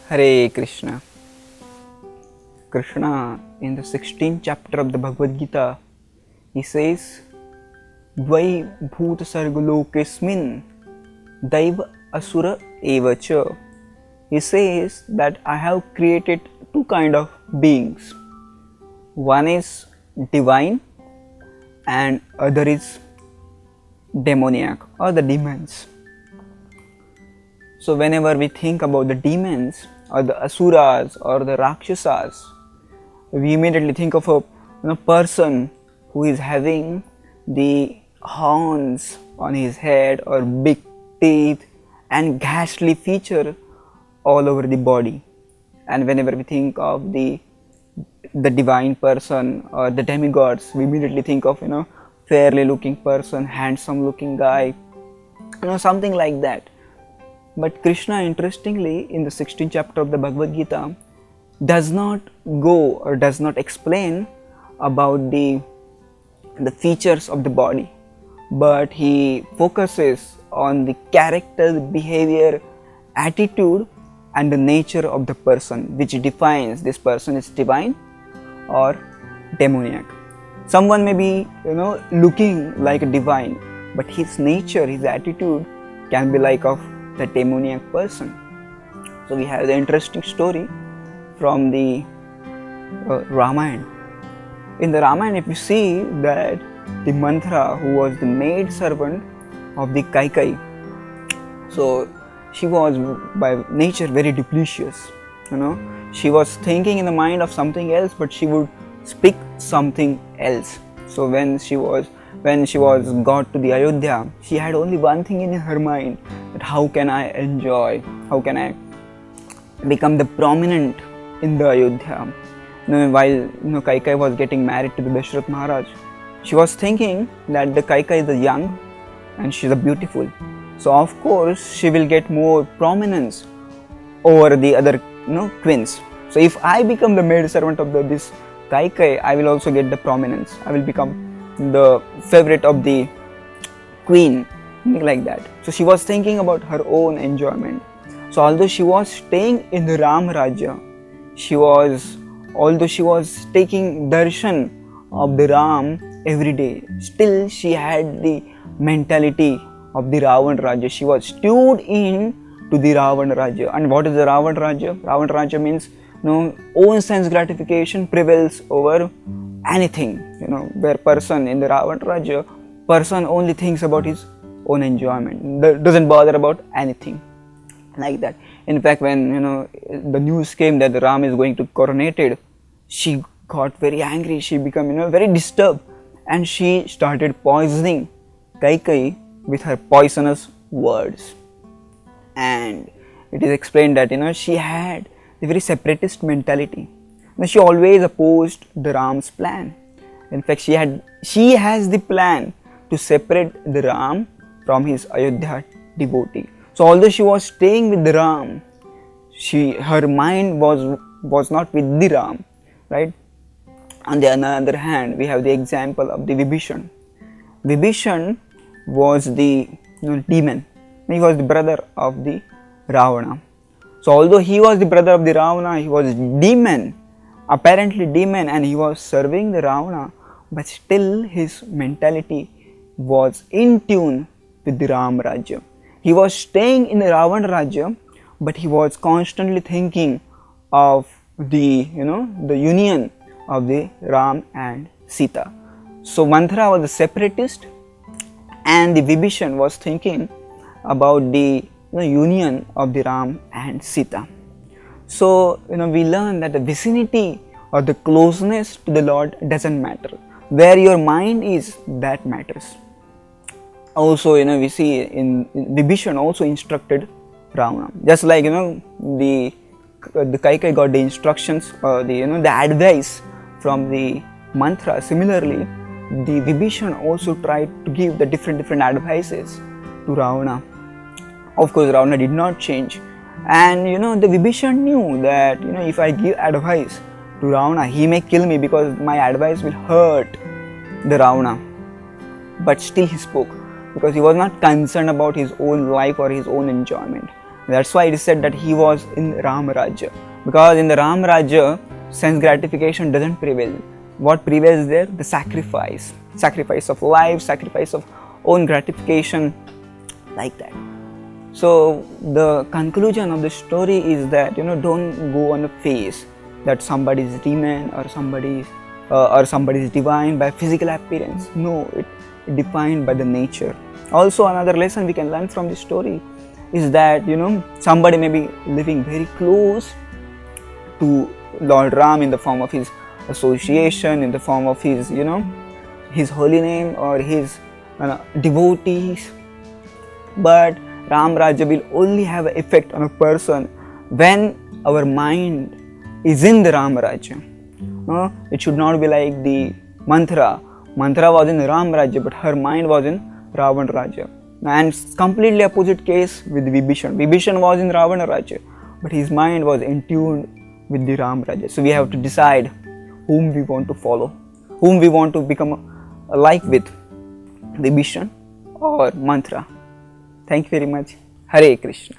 Hare Krishna. Krishna, in the 16th chapter of the Bhagavad Gita, he says, Vai bhut sargulokesmin daiva asura evacha. He says that I have created two kind of beings. One is divine and other is demoniac or the demons. So whenever we think about the demons or the asuras or the rakshasas, we immediately think of a person who is having the horns on his head or big teeth and ghastly feature all over the body. And whenever we think of the divine person or the demigods, we immediately think of fairly looking person, handsome looking guy, something like that. But Krishna, interestingly, in the 16th chapter of the Bhagavad Gita, does not go or does not explain about the features of the body, but he focuses on the character, the behavior, attitude and the nature of the person, which defines this person is divine or demoniac. Someone may be looking like a divine, but his nature, his attitude can be like of the demoniac person. So we have the interesting story from the Ramayana. In the Ramayana, if you see that the Manthra, who was the maid servant of the Kaikai, so she was by nature very duplicitous. She was thinking in the mind of something else, but she would speak something else. So when she was got to the Ayodhya, she had only one thing in her mind, that how can I enjoy, how can I become the prominent in the Ayodhya. While Kaikai was getting married to the Dashrath Maharaj, she was thinking that the Kaikai is young and she is beautiful, so of course she will get more prominence over the other queens. So if I become the maid servant of this Kaikai, I will also get the prominence, I will become the favorite of the queen, something like that. So she was thinking about her own enjoyment. So although she was staying in the Ram Rajya, although she was taking darshan of the Ram every day, still she had the mentality of the Ravan Rajya. She was tuned in to the Ravan Rajya. And what is the Ravan Rajya? Ravan Rajya means own sense gratification prevails over anything. Where person in the Ravan Rajya, person only thinks about his own enjoyment, doesn't bother about anything like that. In fact, when the news came that the Ram is going to be coronated, she got very angry. She became very disturbed, and she started poisoning Kaikai with her poisonous words. And it is explained that she had the very separatist mentality. She always opposed the Ram's plan. In fact, she has the plan to separate the Ram from his Ayodhya devotee. So although she was staying with the Ram, her mind was not with the Ram, right? On the other hand, we have the example of the Vibhishan. Vibhishan was the demon. He was the brother of the Ravana. So although he was the brother of the Ravana, he was demon, apparently demon, and he was serving the Ravana, but still his mentality was in tune with the Ram Rajya. He was staying in the Ravan Rajya, but he was constantly thinking of the union of the Ram and Sita. So Manthra was a separatist, and the Vibhishan was thinking about the union of the Ram and Sita. So we learn that the vicinity or the closeness to the Lord doesn't matter. Where your mind is, that matters. Also, we see in Vibhishan also instructed Ravana. Just like the Kaikai got the instructions or the advice from the Manthra. Similarly, the Vibhishan also tried to give the different advices to Ravana. Of course, Ravana did not change, and the Vibhishan knew that if I give advice to Ravana, he may kill me because my advice will hurt the Ravana. But still he spoke, because he was not concerned about his own life or his own enjoyment. That's why it is said that he was in Ram Rajya. Because in the Ram Rajya, sense gratification doesn't prevail. What prevails there? The sacrifice. Sacrifice of life, sacrifice of own gratification, like that. So the conclusion of the story is that, don't go on a phase that somebody is demon or somebody is divine by physical appearance. No, it defined by the nature. Also, another lesson we can learn from this story is that, somebody may be living very close to Lord Ram in the form of his association, in the form of his, his holy name or his devotees. But Ram Rajya will only have an effect on a person when our mind is in the Ram Rajya. It should not be like the Manthra. Manthra was in Ram Rajya, but her mind was in Ravan Rajya. And completely opposite case with Vibhishan. Vibhishan was in Ravana Rajya, but his mind was in tune with the Ram Rajya. So we have to decide whom we want to follow, whom we want to become alike with, Vibhishan or Manthra. Thank you very much. Hare Krishna.